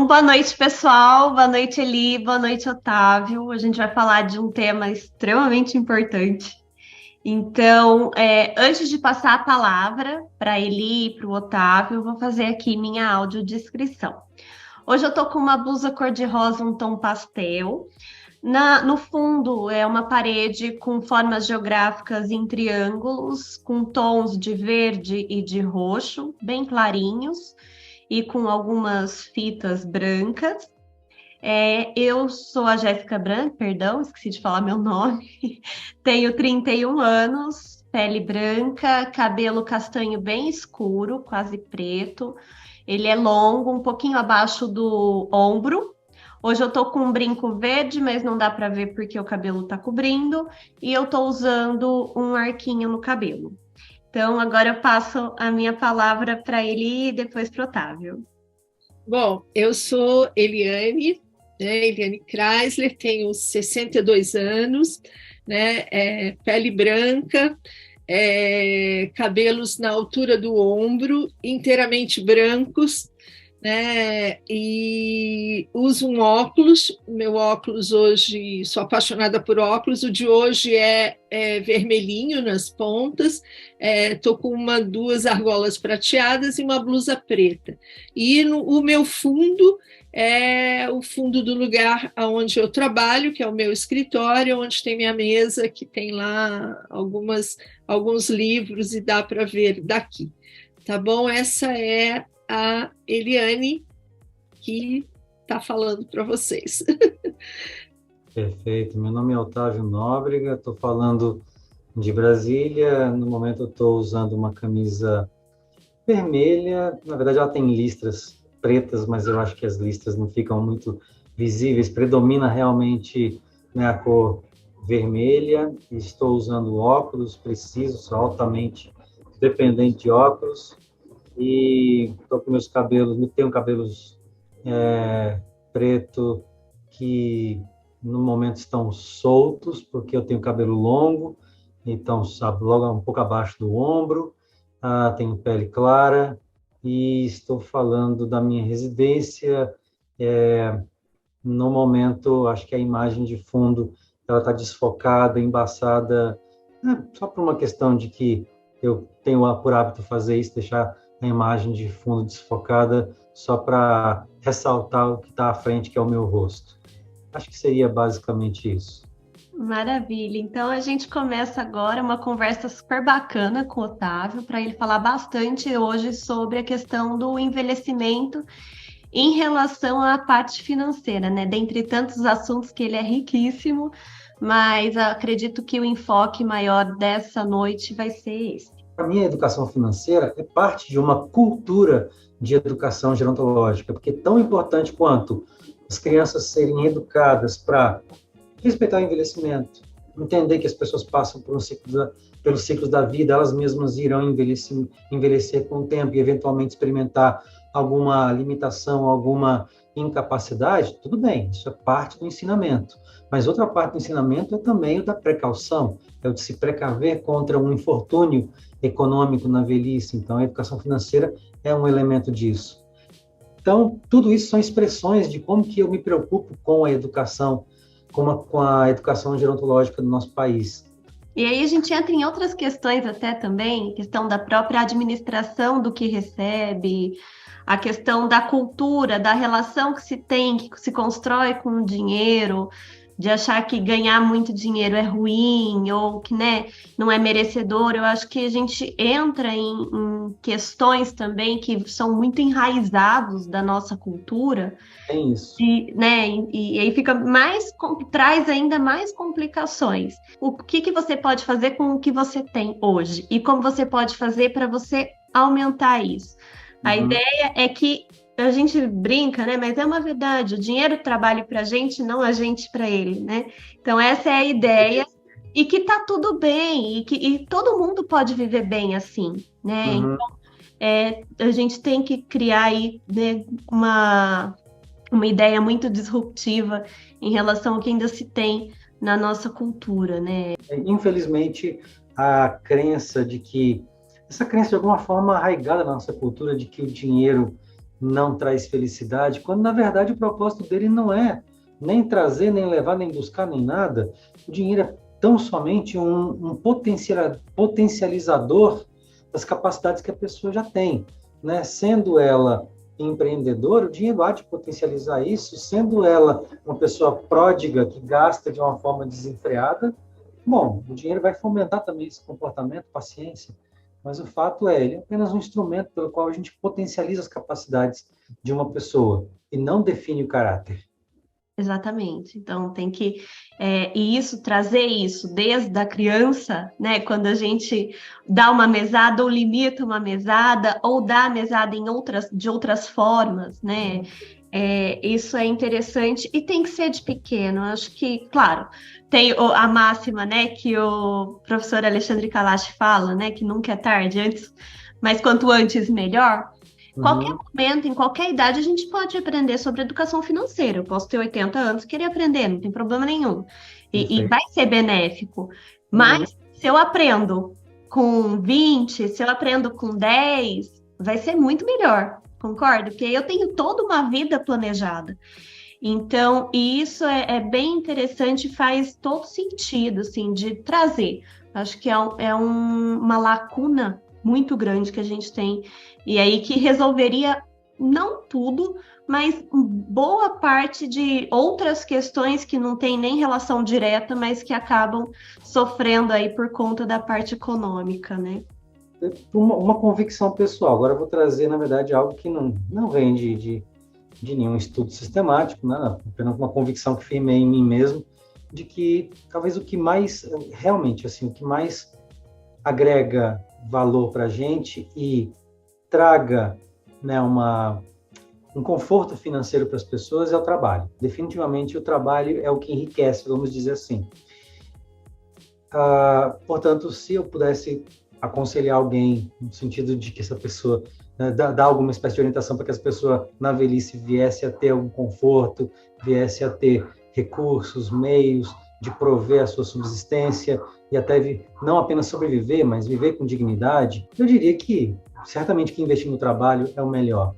Então, boa noite, pessoal. Boa noite, Eli. Boa noite, Otávio. A gente vai falar de um tema extremamente importante. Então, antes de passar a palavra para a Eli e para o Otávio, eu vou fazer aqui minha audiodescrição. Hoje eu tô com uma blusa cor-de-rosa, um tom pastel. No fundo, é uma parede com formas geográficas em triângulos, com tons de verde e de roxo, bem clarinhos, e com algumas fitas brancas. Eu sou a Jéssica Branco, perdão, esqueci de falar meu nome. Tenho 31 anos, pele branca, cabelo castanho bem escuro, quase preto. Ele é longo, um pouquinho abaixo do ombro. Hoje eu tô com um brinco verde, mas não dá para ver porque o cabelo tá cobrindo. E eu tô usando um arquinho no cabelo. Então, agora eu passo a minha palavra para ele e depois para o Otávio. Bom, eu sou Eliane, né, Eliane Kreisler, tenho 62 anos, né, pele branca, cabelos na altura do ombro, inteiramente brancos, né, e uso um óculos. Meu óculos hoje, sou apaixonada por óculos, o de hoje é vermelhinho nas pontas, estou com duas argolas prateadas e uma blusa preta. E o meu fundo é o fundo do lugar onde eu trabalho, que é o meu escritório, onde tem minha mesa, que tem lá alguns livros e dá para ver daqui. Tá bom? Essa é a Eliane que está falando para vocês. Perfeito. Meu nome é Otávio Nóbrega, estou falando de Brasília. No momento eu estou usando uma camisa vermelha. Na verdade ela tem listras pretas, mas eu acho que as listras não ficam muito visíveis. Predomina realmente, né, a cor vermelha. Estou usando óculos precisos, sou altamente dependente de óculos. E estou com meus cabelos, tenho cabelos preto que no momento estão soltos, porque eu tenho cabelo longo, então sabe, logo um pouco abaixo do ombro, tenho pele clara e estou falando da minha residência. No momento, acho que a imagem de fundo ela está desfocada, embaçada, só por uma questão de que eu tenho por hábito fazer isso, deixar a imagem de fundo desfocada só para ressaltar o que está à frente, que é o meu rosto. Acho que seria basicamente isso. Maravilha. Então a gente começa agora uma conversa super bacana com o Otávio para ele falar bastante hoje sobre a questão do envelhecimento em relação à parte financeira, né? Dentre tantos assuntos que ele é riquíssimo, mas acredito que o enfoque maior dessa noite vai ser esse. Para mim, a educação financeira é parte de uma cultura de educação gerontológica, porque é tão importante quanto as crianças serem educadas para respeitar o envelhecimento, entender que as pessoas passam pelos ciclos da vida, elas mesmas irão envelhecer com o tempo e eventualmente experimentar alguma limitação, alguma incapacidade, tudo bem, isso é parte do ensinamento. Mas outra parte do ensinamento é também o da precaução, é o de se precaver contra um infortúnio econômico na velhice. Então, a educação financeira é um elemento disso. Então, tudo isso são expressões de como que eu me preocupo com a educação, com a educação gerontológica do nosso país. E aí a gente entra em outras questões até também, questão da própria administração do que recebe, a questão da cultura, da relação que se tem, que se constrói com o dinheiro, de achar que ganhar muito dinheiro é ruim ou que, né, não é merecedor. Eu acho que a gente entra em questões também que são muito enraizados da nossa cultura. É isso. Né, e aí traz ainda mais complicações. O que você pode fazer com o que você tem hoje? E como você pode fazer para você aumentar isso? A ideia é que a gente brinca, né? Mas é uma verdade, o dinheiro trabalha para a gente, não a gente para ele, né? Então essa é a ideia, e que tá tudo bem, e todo mundo pode viver bem assim, né? Então a gente tem que criar aí, né, uma ideia muito disruptiva em relação ao que ainda se tem na nossa cultura, né? Infelizmente, essa crença de alguma forma arraigada na nossa cultura, de que o dinheiro não traz felicidade, quando na verdade o propósito dele não é nem trazer, nem levar, nem buscar, nem nada. O dinheiro é tão somente um potencializador das capacidades que a pessoa já tem, né? Sendo ela empreendedora, o dinheiro há de potencializar isso, sendo ela uma pessoa pródiga que gasta de uma forma desenfreada, bom, o dinheiro vai fomentar também esse comportamento, paciência, mas o fato é, ele é apenas um instrumento pelo qual a gente potencializa as capacidades de uma pessoa e não define o caráter. Exatamente. Então tem que e isso, trazer isso desde a criança, né? Quando a gente dá uma mesada ou limita uma mesada ou dá a mesada de outras formas, né? Isso é interessante e tem que ser de pequeno. Acho que, claro, tem a máxima, né? Que o professor Alexandre Kalash fala, né? Que nunca é tarde, mas quanto antes melhor. Qualquer momento, em qualquer idade, a gente pode aprender sobre educação financeira. Eu posso ter 80 anos e querer aprender, não tem problema nenhum. E vai ser benéfico. Mas se eu aprendo com 20, se eu aprendo com 10, vai ser muito melhor, concorda? Porque eu tenho toda uma vida planejada. Então, e isso é bem interessante, faz todo sentido, assim, de trazer. Acho que uma lacuna muito grande que a gente tem, e aí que resolveria não tudo, mas boa parte de outras questões que não tem nem relação direta, mas que acabam sofrendo aí por conta da parte econômica, né? Uma convicção pessoal. Agora eu vou trazer, na verdade, algo que não vem de nenhum estudo sistemático, né? Apenas uma convicção que firmei em mim mesmo, de que talvez o que mais, realmente, assim, o que mais agrega valor para a gente e traga, né, um conforto financeiro para as pessoas é o trabalho. Definitivamente, o trabalho é o que enriquece, vamos dizer assim. Portanto, se eu pudesse aconselhar alguém no sentido de que essa pessoa, né, dar alguma espécie de orientação para que essa pessoa na velhice viesse a ter algum conforto, viesse a ter recursos, meios de prover a sua subsistência e até não apenas sobreviver, mas viver com dignidade, eu diria que certamente que investir no trabalho é o melhor.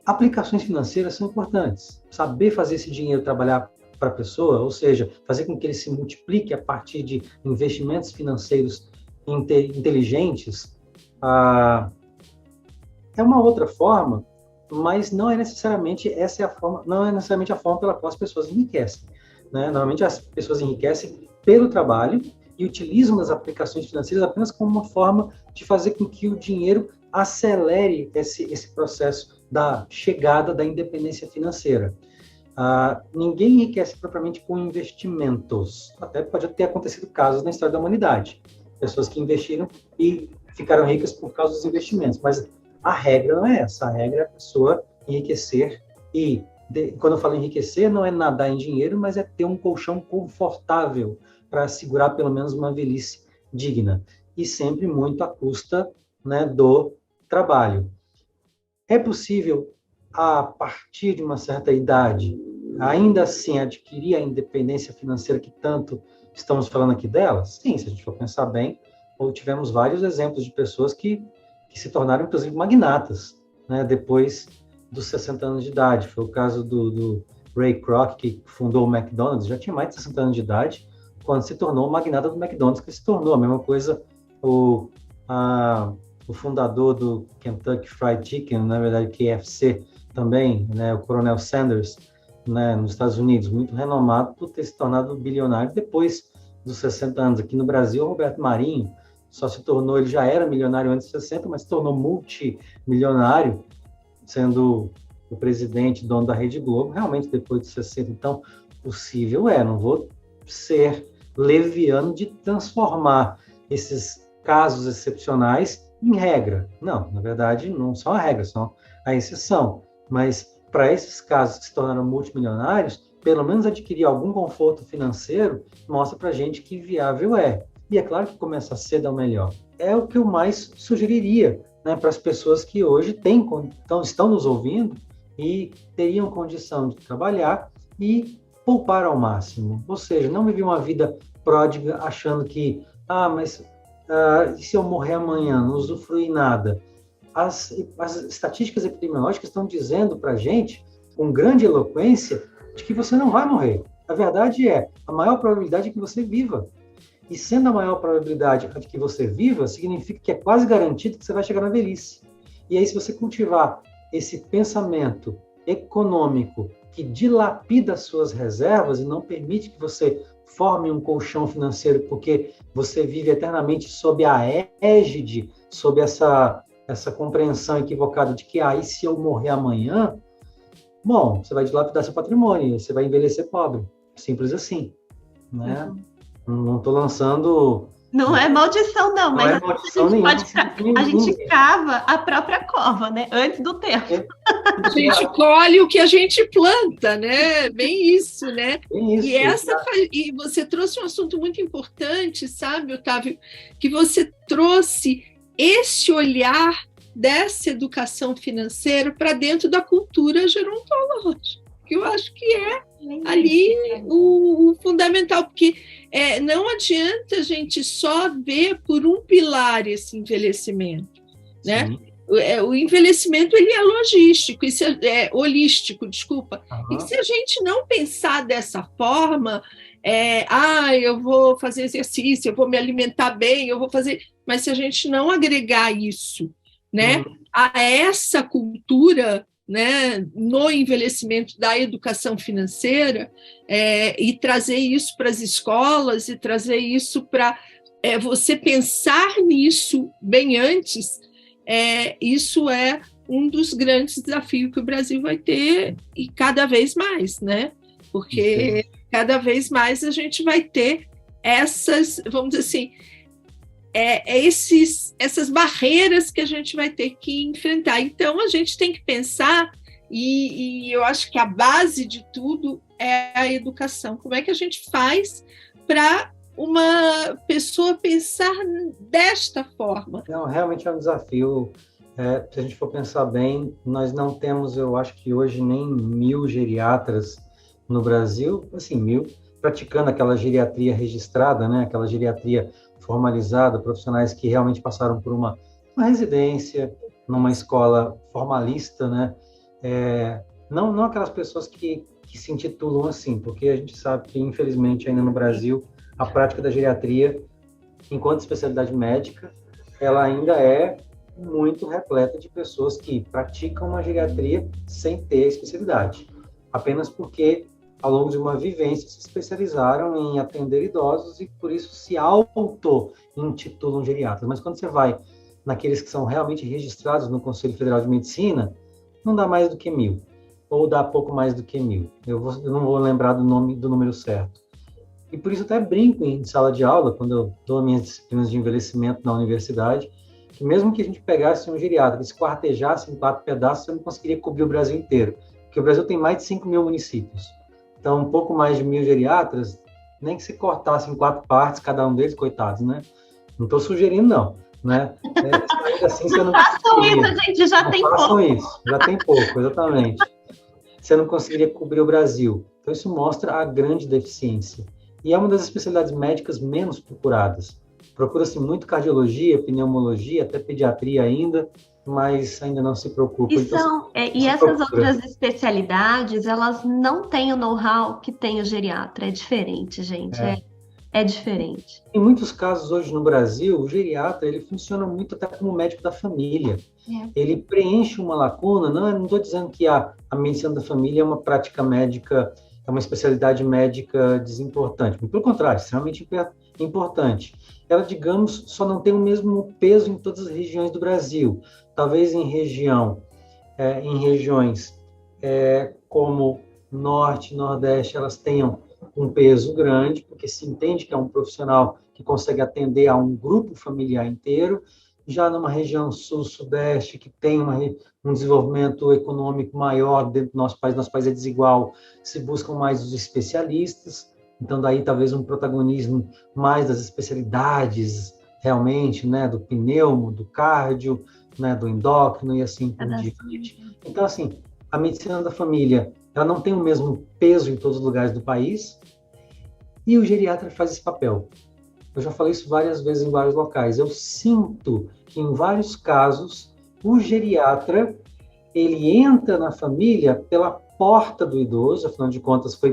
Aplicações financeiras são importantes. Saber fazer esse dinheiro trabalhar para a pessoa, ou seja, fazer com que ele se multiplique a partir de investimentos financeiros inteligentes, é uma outra forma, mas não é necessariamente a forma pela qual as pessoas enriquecem, né? Normalmente as pessoas enriquecem pelo trabalho e utilizam as aplicações financeiras apenas como uma forma de fazer com que o dinheiro acelere esse processo da chegada da independência financeira. Ninguém enriquece propriamente com investimentos. Até pode ter acontecido casos na história da humanidade. Pessoas que investiram e ficaram ricas por causa dos investimentos. Mas a regra não é essa. A regra é a pessoa enriquecer. E quando eu falo enriquecer, não é nadar em dinheiro, mas é ter um colchão confortável para assegurar pelo menos uma velhice digna. E sempre muito à custa, né, do trabalho. É possível, a partir de uma certa idade, ainda assim adquirir a independência financeira que tanto estamos falando aqui dela? Sim, se a gente for pensar bem, ou tivemos vários exemplos de pessoas que se tornaram, inclusive, magnatas, né, depois dos 60 anos de idade. Foi o caso do Ray Kroc, que fundou o McDonald's, já tinha mais de 60 anos de idade, quando se tornou o magnata do McDonald's, que se tornou a mesma coisa o fundador do Kentucky Fried Chicken, na verdade KFC também, né, o Coronel Sanders, né, nos Estados Unidos, muito renomado por ter se tornado bilionário depois dos 60 anos. Aqui no Brasil, o Roberto Marinho ele já era milionário antes dos 60, mas se tornou multimilionário, sendo o presidente, dono da Rede Globo, realmente depois dos 60. Então, possível não vou ser leviano de transformar esses casos excepcionais em regra. Não, na verdade, não são a regra, são a exceção. Mas, para esses casos que se tornaram multimilionários, pelo menos adquirir algum conforto financeiro mostra para a gente que viável é. E é claro que começar cedo é o melhor. É o que eu mais sugeriria, né, para as pessoas que hoje estão nos ouvindo e teriam condição de trabalhar e poupar ao máximo. Ou seja, não viver uma vida pródiga achando que, mas e se eu morrer amanhã, não usufruir nada? as estatísticas epidemiológicas estão dizendo para a gente, com grande eloquência, de que você não vai morrer. A verdade é, a maior probabilidade é que você viva. E sendo a maior probabilidade de que você viva, significa que é quase garantido que você vai chegar na velhice. E aí, se você cultivar esse pensamento econômico que dilapida as suas reservas e não permite que você forme um colchão financeiro, porque você vive eternamente sob a égide, sob essa compreensão equivocada de que aí se eu morrer amanhã, bom, você vai dilapidar seu patrimônio, você vai envelhecer pobre. Simples assim, né? Não estou lançando... Não é maldição, não, mas é maldição nenhuma, a gente cava a própria cova, né? Antes do tempo. A gente colhe o que a gente planta, né? Bem isso, né? Bem isso, e você trouxe um assunto muito importante, sabe, Otávio? Que você trouxe esse olhar dessa educação financeira para dentro da cultura gerontológica, que eu acho que é ali o fundamental, porque não adianta a gente só ver por um pilar esse envelhecimento, né? O envelhecimento ele é logístico, isso é holístico, desculpa. E se a gente não pensar dessa forma, eu vou fazer exercício, eu vou me alimentar bem, eu vou fazer... Mas se a gente não agregar isso, né, a essa cultura, né, no envelhecimento da educação financeira, e trazer isso para as escolas, e trazer isso para você pensar nisso bem antes, isso é um dos grandes desafios que o Brasil vai ter, e cada vez mais, né? Porque cada vez mais a gente vai ter essas, vamos dizer assim, essas barreiras que a gente vai ter que enfrentar. Então, a gente tem que pensar, e eu acho que a base de tudo é a educação. Como é que a gente faz para uma pessoa pensar desta forma? Não, realmente é um desafio. Se a gente for pensar bem, nós não temos, eu acho que hoje, nem 1.000 geriatras no Brasil, assim, 1.000, praticando aquela geriatria registrada, né? Aquela geriatria formalizada, profissionais que realmente passaram por uma residência, numa escola formalista, né? Não aquelas pessoas que se intitulam assim, porque a gente sabe que, infelizmente, ainda no Brasil, a prática da geriatria, enquanto especialidade médica, ela ainda é muito repleta de pessoas que praticam uma geriatria sem ter a especialidade, apenas porque ao longo de uma vivência, se especializaram em atender idosos e, por isso, se auto-intitulam geriatras. Mas quando você vai naqueles que são realmente registrados no Conselho Federal de Medicina, não dá mais do que 1.000, ou dá pouco mais do que 1.000. Eu não vou lembrar do número certo. E por isso até brinco em sala de aula, quando eu dou minhas disciplinas de envelhecimento na universidade, que mesmo que a gente pegasse um geriatra e se quartejasse em 4 pedaços, você não conseguiria cobrir o Brasil inteiro, porque o Brasil tem mais de 5.000 municípios. Então, um pouco mais de 1.000 geriatras, nem que se cortasse em 4 partes, cada um deles, coitados, né? Não estou sugerindo, não, né? Assim, você não façam isso, gente, já tem pouco. Façam isso, já tem pouco, exatamente. Você não conseguiria cobrir o Brasil. Então, isso mostra a grande deficiência. E é uma das especialidades médicas menos procuradas. Procura-se muito cardiologia, pneumologia, até pediatria ainda, mas ainda não se preocupa. E essas outras especialidades, elas não têm o know-how que tem o geriatra. É diferente, gente. É diferente. Em muitos casos, hoje no Brasil, o geriatra ele funciona muito até como médico da família. Ele preenche uma lacuna. Não estou dizendo que a medicina da família é uma prática médica, é uma especialidade médica desimportante. Pelo contrário, extremamente importante. Ela, digamos, só não tem o mesmo peso em todas as regiões do Brasil. Talvez em regiões como Norte, Nordeste, elas tenham um peso grande, porque se entende que é um profissional que consegue atender a um grupo familiar inteiro. Já numa região Sul, Sudeste, que tem um desenvolvimento econômico maior dentro do nosso país é desigual, se buscam mais os especialistas. Então, daí talvez um protagonismo mais das especialidades, realmente, né, do pneumo, do cardio, né, do endócrino e assim por diante. Então, assim, a medicina da família, ela não tem o mesmo peso em todos os lugares do país, e o geriatra faz esse papel. Eu já falei isso várias vezes em vários locais. Eu sinto que, em vários casos, o geriatra, ele entra na família pela porta do idoso, afinal de contas, foi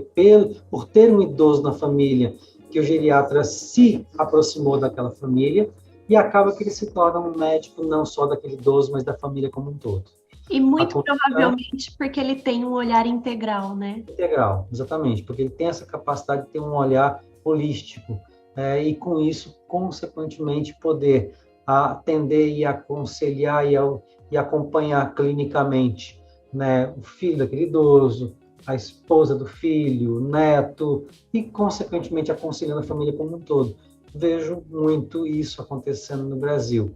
por ter um idoso na família que o geriatra se aproximou daquela família, e acaba que ele se torna um médico não só daquele idoso, mas da família como um todo. E muito provavelmente porque ele tem um olhar integral, né? Integral, exatamente, porque ele tem essa capacidade de ter um olhar holístico, e com isso, consequentemente, poder atender e aconselhar e acompanhar clinicamente, né, o filho daquele idoso, a esposa do filho, o neto, e, consequentemente, aconselhando a família como um todo. Vejo muito isso acontecendo no Brasil.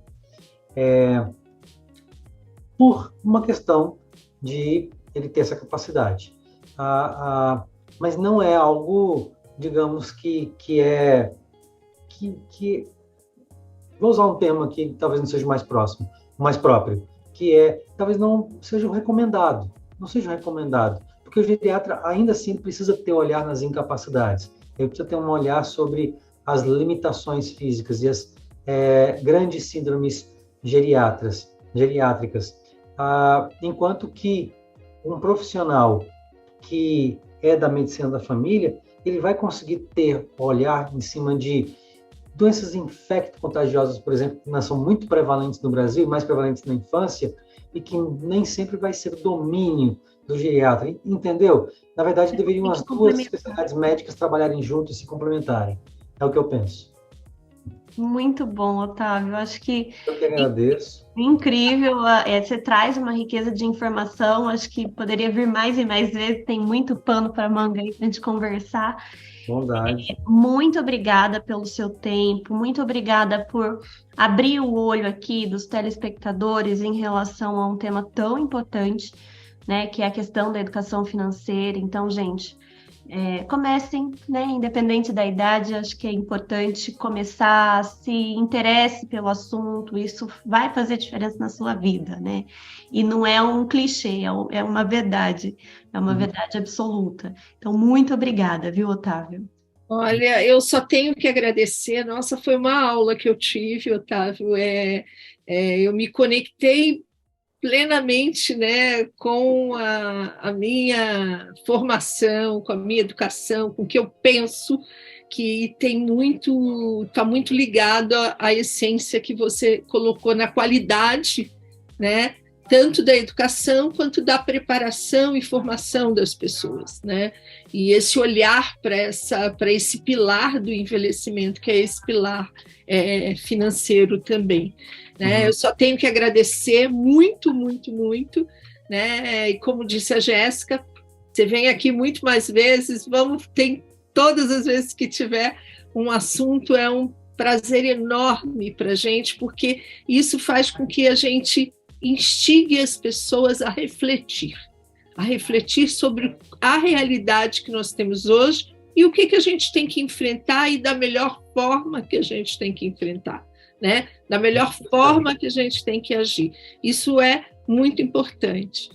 Por uma questão de ele ter essa capacidade. Mas não é algo, digamos, que vou usar um termo aqui que talvez não seja mais próximo, mais próprio, que talvez não seja recomendado, porque o geriatra ainda assim precisa ter olhar nas incapacidades, ele precisa ter um olhar sobre as limitações físicas e as grandes síndromes geriátricas, enquanto que um profissional que é da medicina da família, ele vai conseguir ter olhar em cima de doenças infecto-contagiosas, por exemplo, que são muito prevalentes no Brasil, mais prevalentes na infância, e que nem sempre vai ser domínio do geriatra, entendeu? Na verdade, deveriam as duas especialidades médicas trabalharem juntos e se complementarem. É o que eu penso. Muito bom, Otávio. Acho que eu que agradeço. Incrível. Você traz uma riqueza de informação. Acho que poderia vir mais e mais vezes. Tem muito pano para manga aí para a gente conversar. Bondade. Muito obrigada pelo seu tempo. Muito obrigada por abrir o olho aqui dos telespectadores em relação a um tema tão importante, né, que é a questão da educação financeira. Então, gente, comecem, né, independente da idade, acho que é importante começar, se interesse pelo assunto, isso vai fazer diferença na sua vida, né? E não é um clichê, é uma verdade absoluta. Então, muito obrigada, viu, Otávio? Olha, eu só tenho que agradecer. Nossa, foi uma aula que eu tive, Otávio. Eu me conectei plenamente, né, com a minha formação, com a minha educação, com o que eu penso, que está muito ligado à essência que você colocou na qualidade, né, tanto da educação quanto da preparação e formação das pessoas, né? E esse olhar para esse pilar do envelhecimento, que é esse pilar financeiro também. Né? Eu só tenho que agradecer muito, muito, muito, né? E como disse a Jéssica, você vem aqui muito mais vezes, tem todas as vezes que tiver um assunto, é um prazer enorme para a gente, porque isso faz com que a gente instigue as pessoas a refletir sobre a realidade que nós temos hoje e o que a gente tem que enfrentar e da melhor forma que a gente tem que enfrentar, né? Da melhor forma que a gente tem que agir. Isso é muito importante.